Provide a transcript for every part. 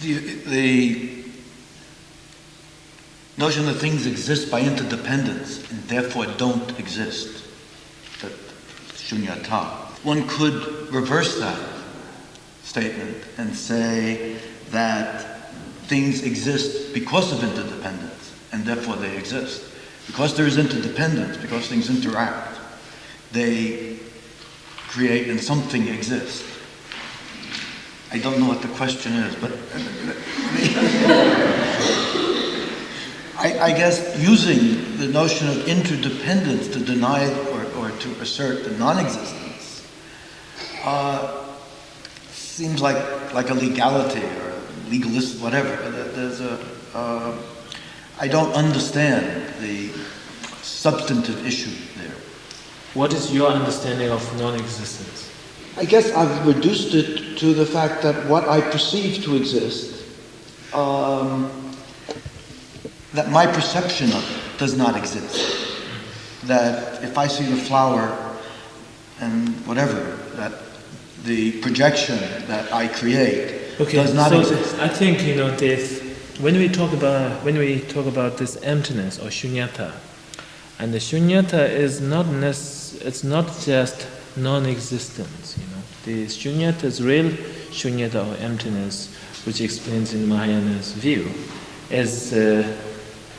the notion that things exist by interdependence and therefore don't exist, that shunyata. One could reverse that statement and say that things exist because of interdependence and therefore they exist. Because there is interdependence, because things interact, they create and something exists. I don't know what the question is, but I guess using the notion of interdependence to deny or to assert the non-existence seems like a legality or a legalist, whatever. I don't understand the substantive issue there. What is your understanding of non-existence? I guess I've reduced it to the fact that what I perceive to exist, that my perception of it does not exist. That if I see the flower and whatever, that the projection that I create does not exist. I think this. When we talk about this emptiness or shunyata, and the shunyata is it's not just non-existence. The shunyata is real shunyata or emptiness, which explains in Mahayana's view, is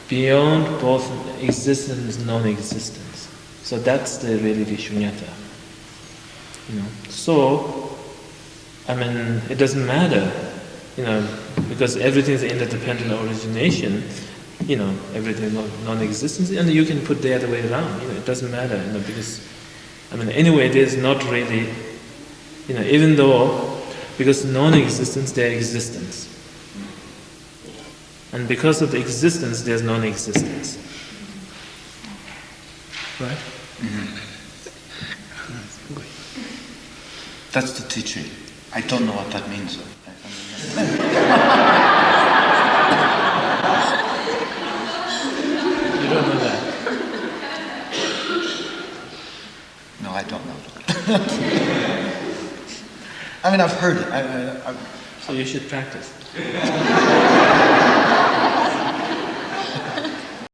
beyond both existence and non-existence. So that's really the shunyata. So, it doesn't matter, because everything is interdependent origination, everything is non-existence, and you can put the other way around, it doesn't matter, because, anyway, there's not really, even though, because non-existence, there's existence. And because of the existence, there's non-existence. Right? Mm-hmm. That's the teaching. I don't know what that means. You don't know that? No, I don't know. I've heard it. So you should practice.